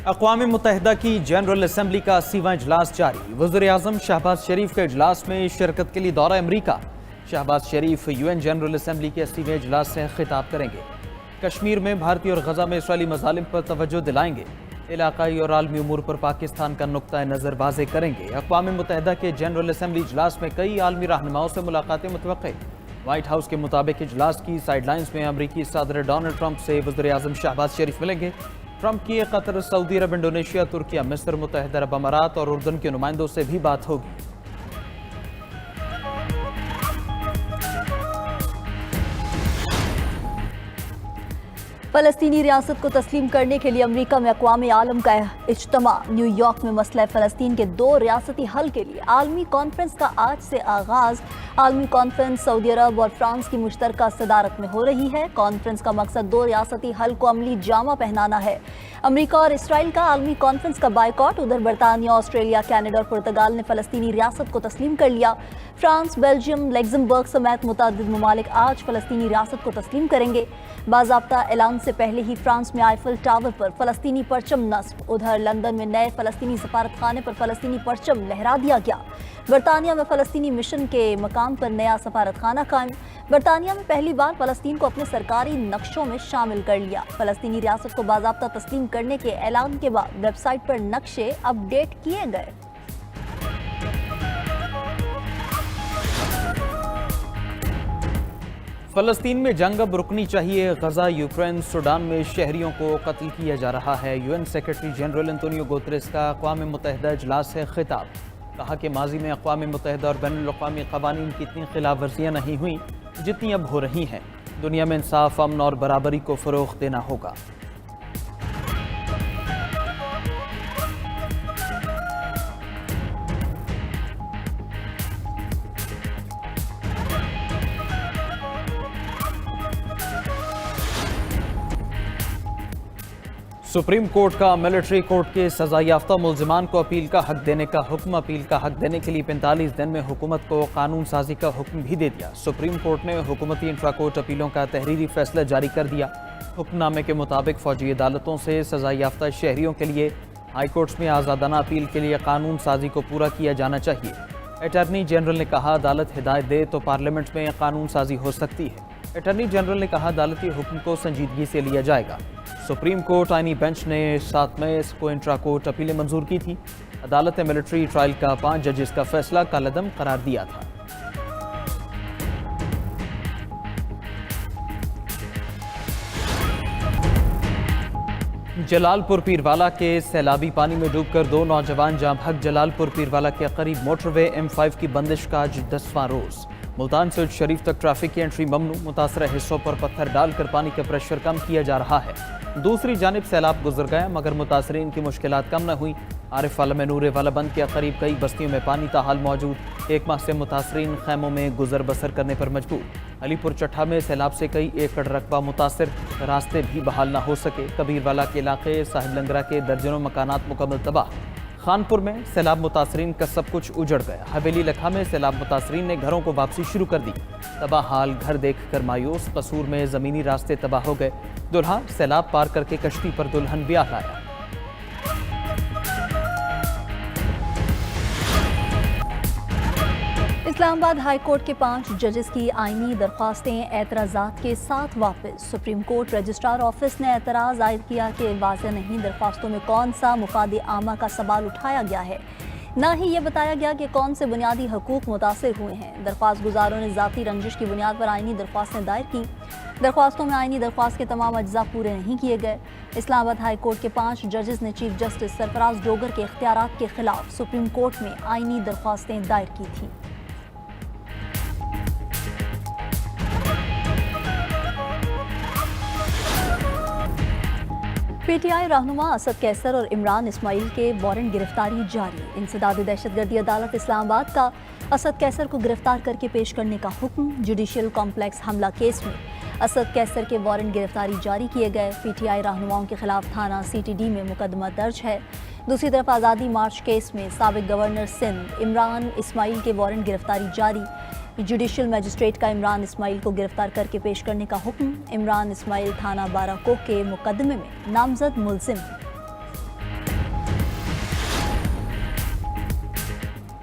اقوام متحدہ کی جنرل اسمبلی کا 80واں اجلاس جاری۔ وزیر اعظم شہباز شریف کے اجلاس میں شرکت کے لیے دورہ امریکہ۔ شہباز شریف UN جنرل اسمبلی کے 80ویں اجلاس سے خطاب کریں گے۔ کشمیر میں بھارتی اور غزہ میں اسرائیلی مظالم پر توجہ دلائیں گے۔ علاقائی اور عالمی امور پر پاکستان کا نقطہ نظر واضح کریں گے۔ اقوام متحدہ کے جنرل اسمبلی اجلاس میں کئی عالمی رہنماؤں سے ملاقاتیں متوقع۔ وائٹ ہاؤس کے مطابق اجلاس کی سائیڈ لائنز میں امریکی صدر ڈونلڈ ٹرمپ سے وزیر اعظم شہباز شریف ملیں گے۔ ٹرمپ کی قطر، سعودی عرب، انڈونیشیا، ترکیہ، مصر، متحدہ عرب امارات اور اردن کے نمائندوں سے بھی بات ہوگی۔ فلسطینی ریاست کو تسلیم کرنے کے لیے امریکہ میں اقوام عالم کا اجتماع۔ نیو یارک میں مسئلہ فلسطین کے 2 ریاستی حل کے لیے عالمی کانفرنس کا آج سے آغاز۔ عالمی کانفرنس سعودی عرب اور فرانس کی مشترکہ صدارت میں ہو رہی ہے۔ کانفرنس کا مقصد 2 ریاستی حل کو عملی جامہ پہنانا ہے۔ امریکہ اور اسرائیل کا عالمی کانفرنس کا بائیکاٹ۔ ادھر برطانیہ، آسٹریلیا، کینیڈا اور پرتگال نے فلسطینی ریاست کو تسلیم کر لیا۔ فرانس، بیلجیم، لگزمبرگ سمیت متعدد ممالک آج فلسطینی ریاست کو تسلیم کریں گے۔ باضابطہ اعلان سے پہلے ہی فرانس میں آئیفل ٹاور پر فلسطینی پرچم نصب۔ ادھر لندن میں نئے فلسطینی سفارت خانے پر فلسطینی پرچم لہرا دیا گیا۔ برطانیہ میں فلسطینی مشن کے مقام پر نیا سفارت خانہ قائم۔ برطانیہ میں پہلی بار فلسطین کو اپنے سرکاری نقشوں میں شامل کر لیا۔ فلسطینی ریاست کو باضابطہ تسلیم کرنے کے اعلان کے بعد ویب سائٹ پر نقشے اپ ڈیٹ کیے گئے۔ فلسطین میں جنگ اب رکنی چاہیے۔ غزہ، یوکرین، سوڈان میں شہریوں کو قتل کیا جا رہا ہے۔ UN secretary general Antonio Guterres کا اقوام متحدہ اجلاس سے خطاب۔ کہا کہ ماضی میں اقوام متحدہ اور بین الاقوامی قوانین کی اتنی خلاف ورزیاں نہیں ہوئیں جتنی اب ہو رہی ہیں۔ دنیا میں انصاف، امن اور برابری کو فروغ دینا ہوگا۔ سپریم کورٹ کا ملٹری کورٹ کے سزا یافتہ ملزمان کو اپیل کا حق دینے کا حکم۔ اپیل کا حق دینے کے لیے 45 دن میں حکومت کو قانون سازی کا حکم بھی دے دیا۔ سپریم کورٹ نے حکومتی انٹرا کورٹ اپیلوں کا تحریری فیصلہ جاری کر دیا۔ حکم نامے کے مطابق فوجی عدالتوں سے سزا یافتہ شہریوں کے لیے ہائی کورٹس میں آزادانہ اپیل کے لیے قانون سازی کو پورا کیا جانا چاہیے۔ اٹارنی جنرل نے کہا عدالت ہدایت دے تو پارلیمنٹ میں قانون سازی ہو سکتی ہے۔ اٹارنی جنرل نے کہا عدالتی حکم کو سنجیدگی سے لیا جائے گا۔ سپریم کورٹ آئینی بینچ نے 7 مئی کو انٹرا کورٹ اپیلیں منظور کی تھی۔ عدالت نے ملٹری ٹرائل کا 5 ججز کا فیصلہ کالعدم قرار دیا تھا۔ جلال پور پیروالا کے سیلابی پانی میں ڈوب کر 2 نوجوان جاں بحق۔ جلال پور پیروالا کے قریب موٹر وے M5 کی بندش کا آج 10واں روز۔ ملتان سے شریف تک ٹریفک کی انٹری ممنوع۔ متاثرہ حصوں پر پتھر ڈال کر پانی کا پریشر کم کیا جا رہا ہے۔ دوسری جانب سیلاب گزر گیا مگر متاثرین کی مشکلات کم نہ ہوئی۔ عارف والا میں نور والا بند کے قریب کئی بستیوں میں پانی تاحال موجود۔ 1 ماہ سے متاثرین خیموں میں گزر بسر کرنے پر مجبور۔ علی پور چٹھا میں سیلاب سے کئی ایکڑ رقبہ متاثر، راستے بھی بحال نہ ہو سکے۔ کبیر والا کے علاقے صاحب لنگرا کے درجنوں مکانات مکمل تباہ۔ خانپور میں سیلاب متاثرین کا سب کچھ اجڑ گیا۔ حویلی لکھا میں سیلاب متاثرین نے گھروں کو واپسی شروع کر دی۔ تباہ حال گھر دیکھ کر مایوس۔ قصور میں زمینی راستے تباہ ہو گئے۔ دلہا سیلاب پار کر کے کشتی پر دلہن بیاہ لایا۔ اسلام آباد ہائی کورٹ کے 5 ججز کی آئینی درخواستیں اعتراضات کے ساتھ واپس۔ سپریم کورٹ رجسٹرار آفس نے اعتراض عائد کیا کہ واضح نہیں درخواستوں میں کون سا مفاد عامہ کا سوال اٹھایا گیا ہے، نہ ہی یہ بتایا گیا کہ کون سے بنیادی حقوق متاثر ہوئے ہیں۔ درخواست گزاروں نے ذاتی رنجش کی بنیاد پر آئینی درخواستیں دائر کی۔ درخواستوں میں آئینی درخواست کے تمام اجزاء پورے نہیں کیے گئے۔ اسلام آباد ہائی کورٹ کے 5 ججز نے چیف جسٹس سرفراز ڈوگر کے اختیارات کے خلاف سپریم کورٹ میں آئینی درخواستیں دائر کی تھیں۔ پی ٹی آئی رہنما اسد کیسر اور عمران اسماعیل کے وارنٹ گرفتاری جاری۔ انسداد دہشت گردی عدالت اسلام آباد کا اسد کیسر کو گرفتار کر کے پیش کرنے کا حکم۔ جوڈیشل کمپلیکس حملہ کیس میں اسد کیسر کے وارنٹ گرفتاری جاری کیے گئے۔ پی ٹی آئی رہنماؤں کے خلاف تھانہ CTD میں مقدمہ درج ہے۔ دوسری طرف آزادی مارچ کیس میں سابق گورنر سندھ عمران اسماعیل کے وارنٹ گرفتاری جاری۔ جوڈیشل مجسٹریٹ کا عمران اسماعیل کو گرفتار کر کے پیش کرنے کا حکم۔ عمران اسماعیل تھانہ 12 کوہ کے مقدمے میں نامزد ملزم ہیں۔